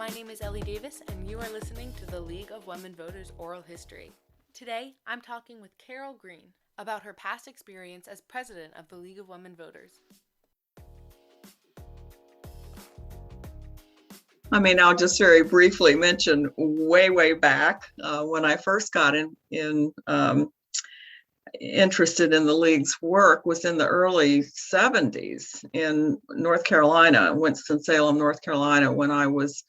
My name is Ellie Davis, and you are listening to the League of Women Voters Oral History. Today, I'm talking with Carole Green about her past experience as president of the League of Women Voters. I'll just very briefly mention way back when I first got interested in the League's work was in the early 70s in North Carolina, Winston-Salem, North Carolina, when I was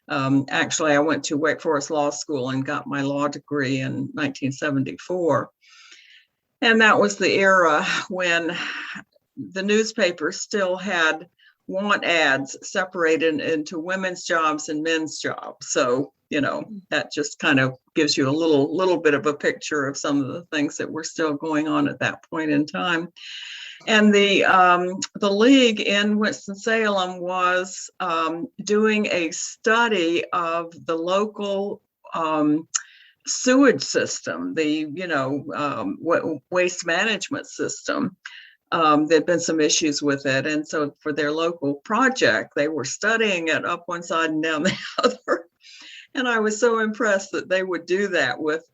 I went to Wake Forest Law School and got my law degree in 1974. And that was the era when the newspaper still had want ads separated into women's jobs and men's jobs. So, that just kind of gives you a little bit of a picture of some of the things that were still going on at that point in time. And the League in Winston-Salem was doing a study of the local sewage system, the waste management system. There'd been some issues with it, and so for their local project, they were studying it up one side and down the other. And I was so impressed that they would do that with,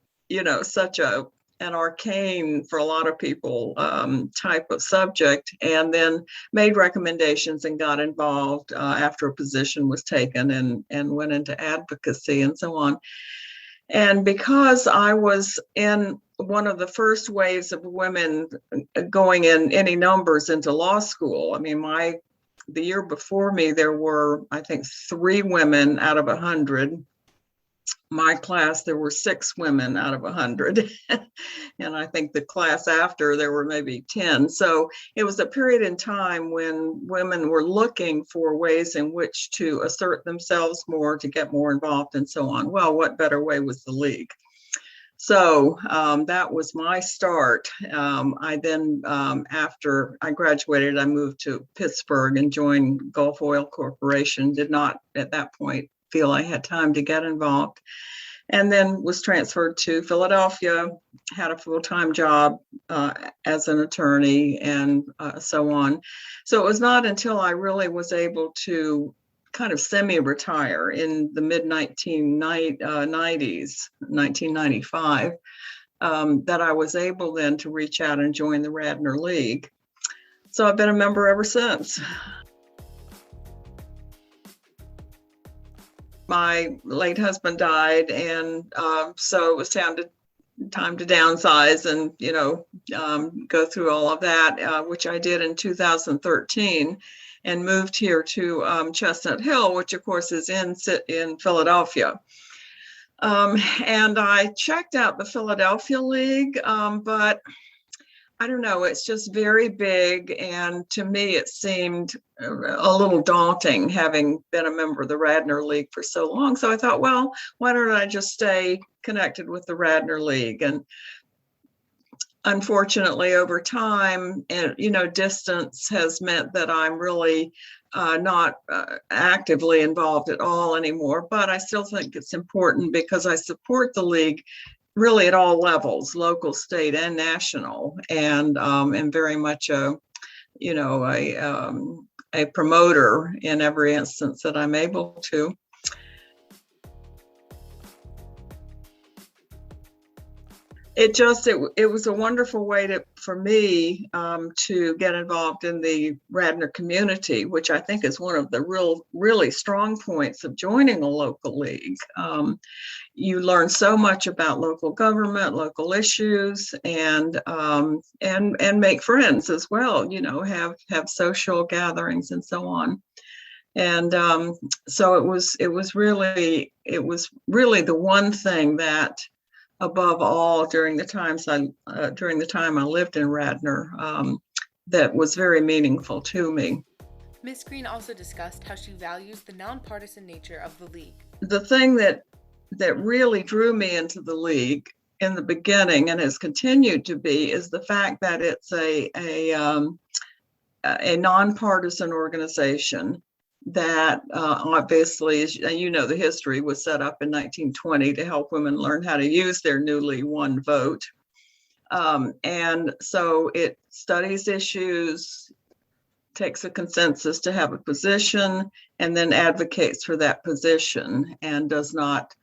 such an arcane, for a lot of people, type of subject, and then made recommendations and got involved after a position was taken and went into advocacy and so on. And because I was in one of the first waves of women going in any numbers into law school, the year before me, there were, I think, 3 women out of 100. My class, there were 6 women out of 100. And I think the class after, there were maybe 10. So it was a period in time when women were looking for ways in which to assert themselves more, to get more involved and so on. Well, what better way was the League? So that was my start. I then, after I graduated, I moved to Pittsburgh and joined Gulf Oil Corporation. Did not at that point feel I had time to get involved. And then was transferred to Philadelphia, had a full-time job as an attorney and so on. So it was not until I really was able to kind of semi-retire in the mid-1990s, 1995, that I was able then to reach out and join the Radnor League. So I've been a member ever since. My late husband died, and so it was time to downsize and go through all of that, which I did in 2013, and moved here to Chestnut Hill, which of course is in Philadelphia. And I checked out the Philadelphia League, but I don't know, it's just very big. And to me, it seemed a little daunting, having been a member of the Radnor League for so long. So I thought, well, why don't I just stay connected with the Radnor League? And unfortunately, over time, distance has meant that I'm really not actively involved at all anymore. But I still think it's important because I support the League really at all levels, local, state, and national, and very much a promoter in every instance that I'm able to. It was a wonderful way for me to get involved in the Radnor community, which I think is one of the really strong points of joining a local league. You learn so much about local government, local issues, and make friends as well. Have social gatherings and so on. And so it was really the one thing that, above all, during the time I lived in Radnor, that was very meaningful to me. Ms. Green also discussed how she values the nonpartisan nature of the League. The thing that really drew me into the League in the beginning, and has continued to be, is the fact that it's a nonpartisan organization that obviously, the history was set up in 1920 to help women learn how to use their newly won vote. And so it studies issues, takes a consensus to have a position, and then advocates for that position and does not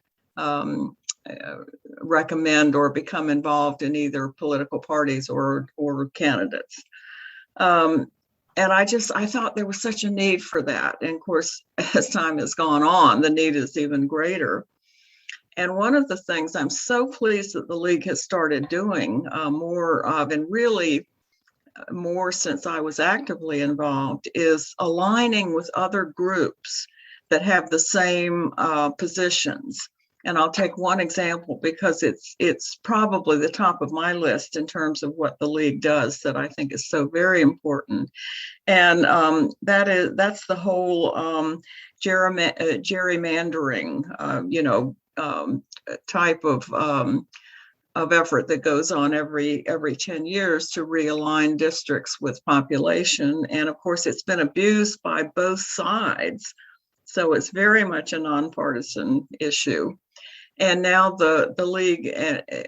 recommend or become involved in either political parties or candidates. And I thought there was such a need for that. And of course, as time has gone on, the need is even greater. And one of the things I'm so pleased that the League has started doing more of, and really more since I was actively involved, is aligning with other groups that have the same positions. And I'll take one example because it's probably the top of my list in terms of what the League does that I think is so very important. And that's the whole gerrymandering, type of effort that goes on every 10 years to realign districts with population. And of course, it's been abused by both sides. So it's very much a nonpartisan issue. And now the League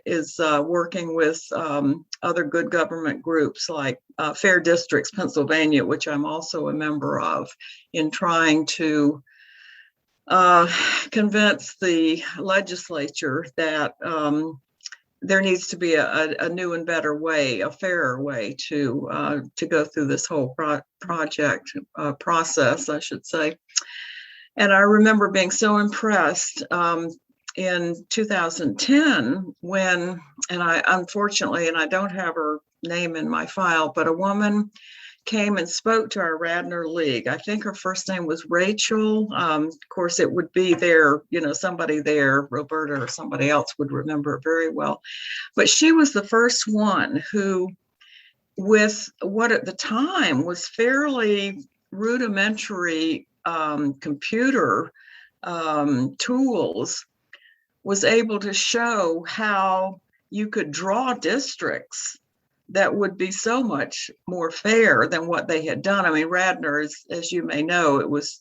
is working with other good government groups like Fair Districts Pennsylvania, which I'm also a member of, in trying to convince the legislature that there needs to be a new and better way, a fairer way to go through this whole process, I should say. And I remember being so impressed in 2010 when, and I unfortunately, and I don't have her name in my file, but a woman came and spoke to our Radnor League. I think her first name was Rachel. Of course, it would be there, somebody there, Roberta or somebody else would remember it very well. But she was the first one who, with what at the time was fairly rudimentary computer tools, was able to show how you could draw districts that would be so much more fair than what they had done. I mean, Radnor, as you may know, it was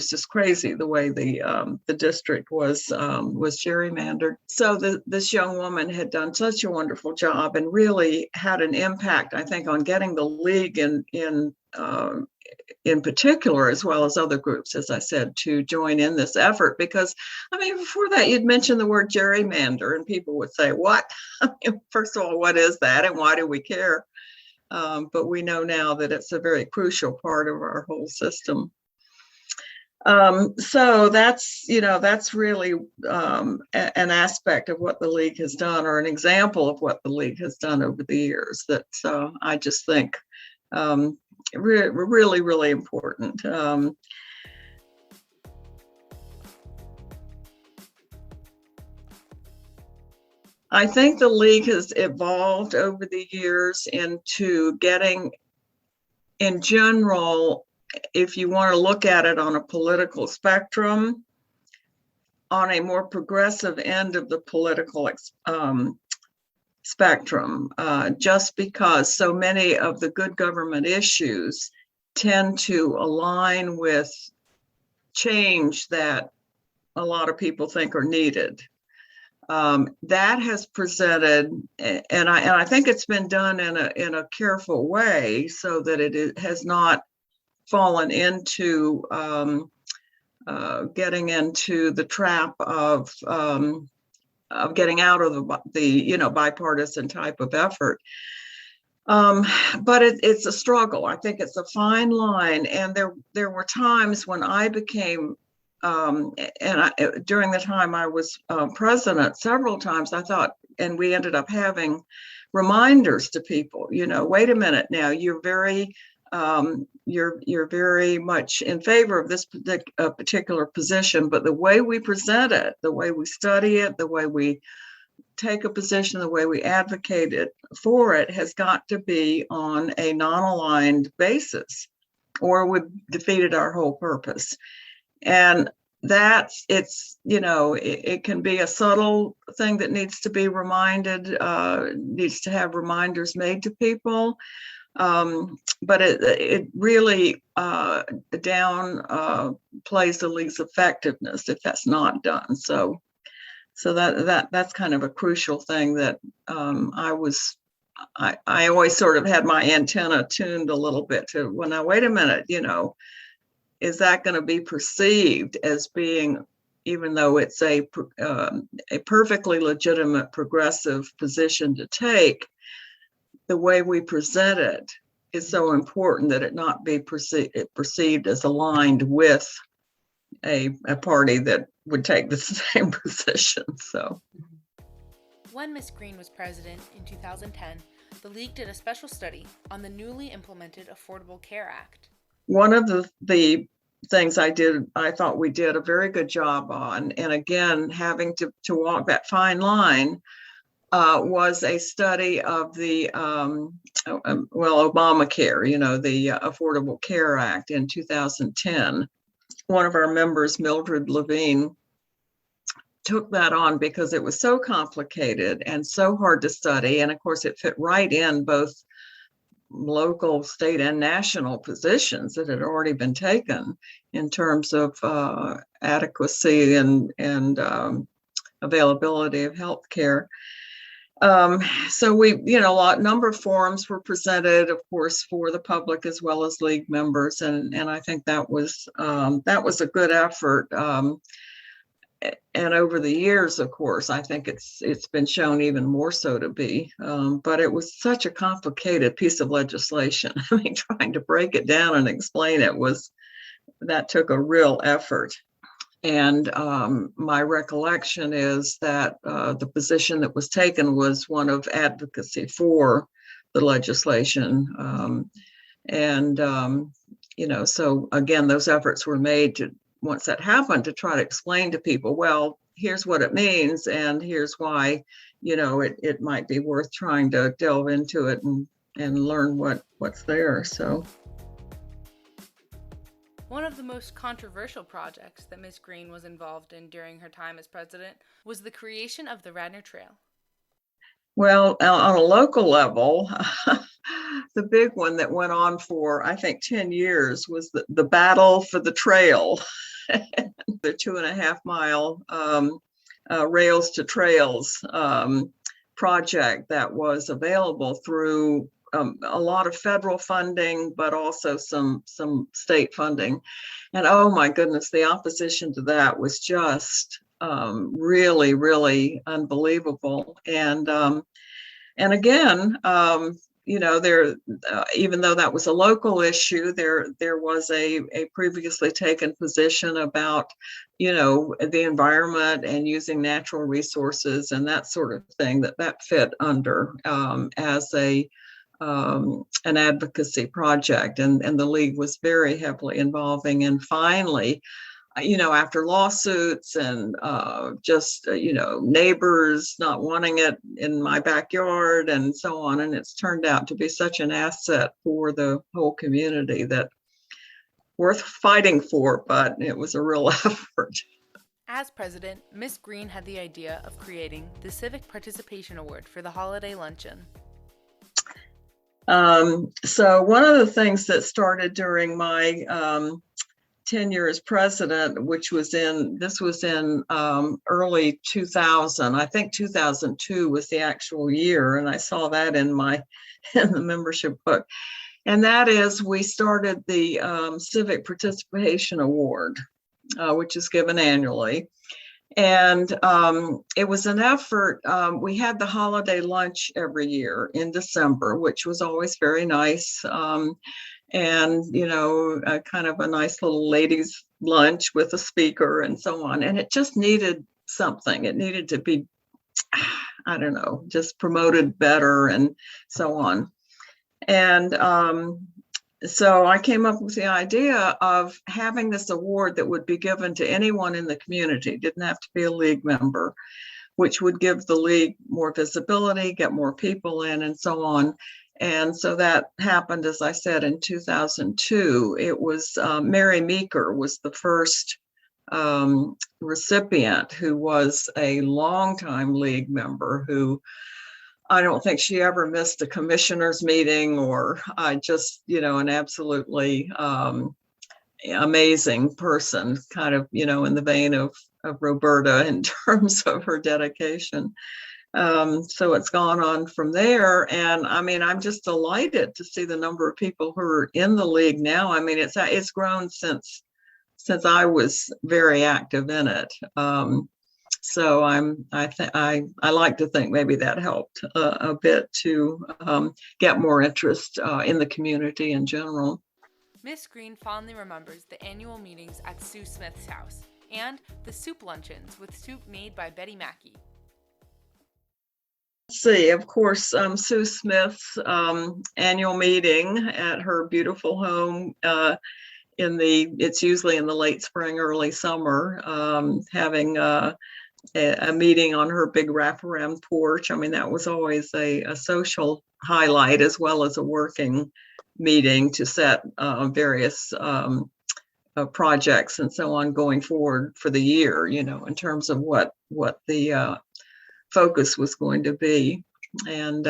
just crazy the way the district was gerrymandered. So this young woman had done such a wonderful job and really had an impact, I think, on getting the League in particular, as well as other groups, as I said, to join in this effort. Because, I mean, before that, you'd mention the word gerrymander, and people would say, what? I mean, first of all, what is that, and why do we care? But we know now that it's a very crucial part of our whole system. So that's really an aspect of what the League has done, or an example of what the League has done over the years, that I just think really, really important. I think the League has evolved over the years into getting, in general, if you want to look at it on a political spectrum, on a more progressive end of the political spectrum, just because so many of the good government issues tend to align with change that a lot of people think are needed. That has presented, and I think it's been done in a careful way so that it has not fallen into getting into the trap of getting out of the bipartisan type of effort. But it's a struggle. I think it's a fine line, and there were times when I became during the time I was president, several times I thought, and we ended up having reminders to people, wait a minute now, you're very much in favor of this particular position, but the way we present it, the way we study it, the way we take a position, the way we advocate it for it has got to be on a non-aligned basis, or we've defeated our whole purpose. And it can be a subtle thing that needs to be reminded, needs to have reminders made to people. But it really downplays the League's effectiveness if that's not done. So that's kind of a crucial thing that I always sort of had my antenna tuned a little bit to. Well, now wait a minute, is that going to be perceived as being, even though it's a perfectly legitimate progressive position to take, the way we present it is so important that it not be perceived as aligned with a party that would take the same position. So when Miss Green was president in 2010, the League did a special study on the newly implemented Affordable Care Act. One of the things I thought we did a very good job on, and again, having to walk that fine line, was a study of the, Obamacare, the Affordable Care Act in 2010. One of our members, Mildred Levine, took that on because it was so complicated and so hard to study. And of course, it fit right in both local, state, and national positions that had already been taken in terms of adequacy and availability of health care. So we, a number of forums were presented, of course, for the public as well as League members, and I think that was a good effort. And over the years, of course, I think it's been shown even more so to be. But it was such a complicated piece of legislation. I mean, trying to break it down and explain it that took a real effort. And my recollection is that the position that was taken was one of advocacy for the legislation. So again, those efforts were made to, once that happened, to try to explain to people, well, here's what it means, and here's why, it might be worth trying to delve into it and learn what's there. So. One of the most controversial projects that Ms. Green was involved in during her time as president was the creation of the Radnor Trail. Well, on a local level, the big one that went on for, I think, 10 years was the battle for the trail, the 2.5 mile Rails to Trails project that was available through a lot of federal funding, but also some state funding. And oh my goodness, the opposition to that was just really, really unbelievable. And again, there, even though that was a local issue, there was a previously taken position about, the environment and using natural resources and that sort of thing that fit under as an advocacy project, and the League was very heavily involving. And finally, after lawsuits and neighbors not wanting it in my backyard and so on, and it's turned out to be such an asset for the whole community that worth fighting for, but it was a real effort. As president, Miss Green had the idea of creating the Civic Participation Award for the holiday luncheon. So one of the things that started during my tenure as president, which was in early 2000, I think 2002 was the actual year, and I saw that in the membership book. And that is, we started the Civic Participation Award, which is given annually. And it was an effort. We had the holiday lunch every year in December, which was always very nice. And, kind of a nice little ladies' lunch with a speaker and so on. And it just needed something. It needed to be, I don't know, just promoted better and so on. And so I came up with the idea of having this award that would be given to anyone in the community, didn't have to be a League member, which would give the League more visibility, get more people in, and so on. And so that happened, as I said, in 2002. It was Mary Meeker was the first recipient, who was a longtime League member who, I don't think she ever missed a commissioners meeting, or just, an absolutely amazing person, kind of, in the vein of Roberta in terms of her dedication. So it's gone on from there. And I mean, I'm just delighted to see the number of people who are in the League now. I mean, it's grown since since I was very active in it. So I like to think maybe that helped a bit to get more interest in the community in general. Miss Green fondly remembers the annual meetings at Sue Smith's house and the soup luncheons with soup made by Betty Mackey. See, of course, Sue Smith's annual meeting at her beautiful home it's usually in the late spring, early summer, having a meeting on her big wraparound porch. I mean, that was always a social highlight as well as a working meeting to set various projects and so on going forward for the year, in terms of what the focus was going to be. And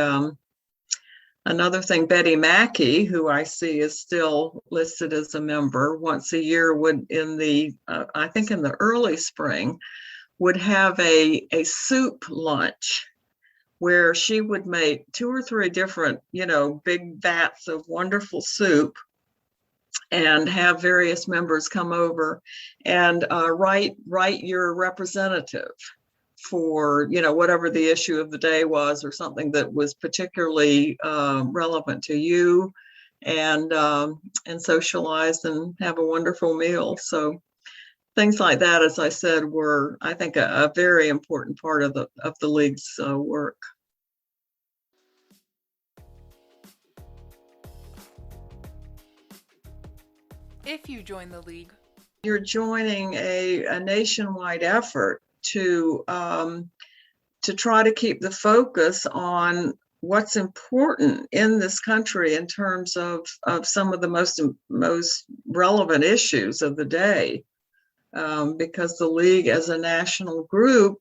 another thing, Betty Mackey, who I see is still listed as a member, once a year would I think in the early spring, would have a soup lunch where she would make 2 or 3 different, big vats of wonderful soup and have various members come over and write your representative for, whatever the issue of the day was or something that was particularly relevant to you, and socialize and have a wonderful meal. So things like that, as I said, were, I think, a very important part of the League's work. If you join the League, you're joining a nationwide effort to try to keep the focus on what's important in this country in terms of some of the most relevant issues of the day. Because the League as a national group,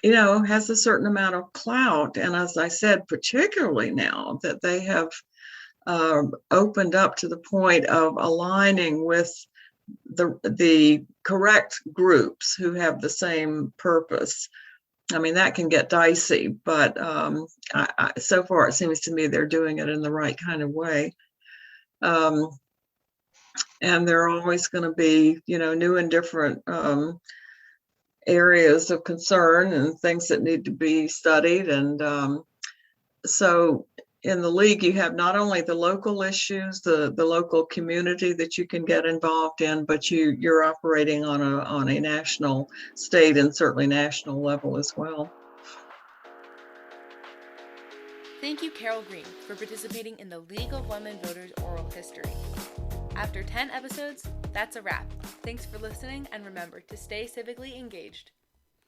has a certain amount of clout. And as I said, particularly now that they have opened up to the point of aligning with the correct groups who have the same purpose. I mean, that can get dicey, but so far it seems to me they're doing it in the right kind of way. And there are always going to be, new and different areas of concern and things that need to be studied. And so in the League, you have not only the local issues, the local community that you can get involved in, but you're operating on a national, state, and certainly national level as well. Thank you, Carole Green, for participating in the League of Women Voters Oral History. After 10 episodes, that's a wrap. Thanks for listening, and remember to stay civically engaged.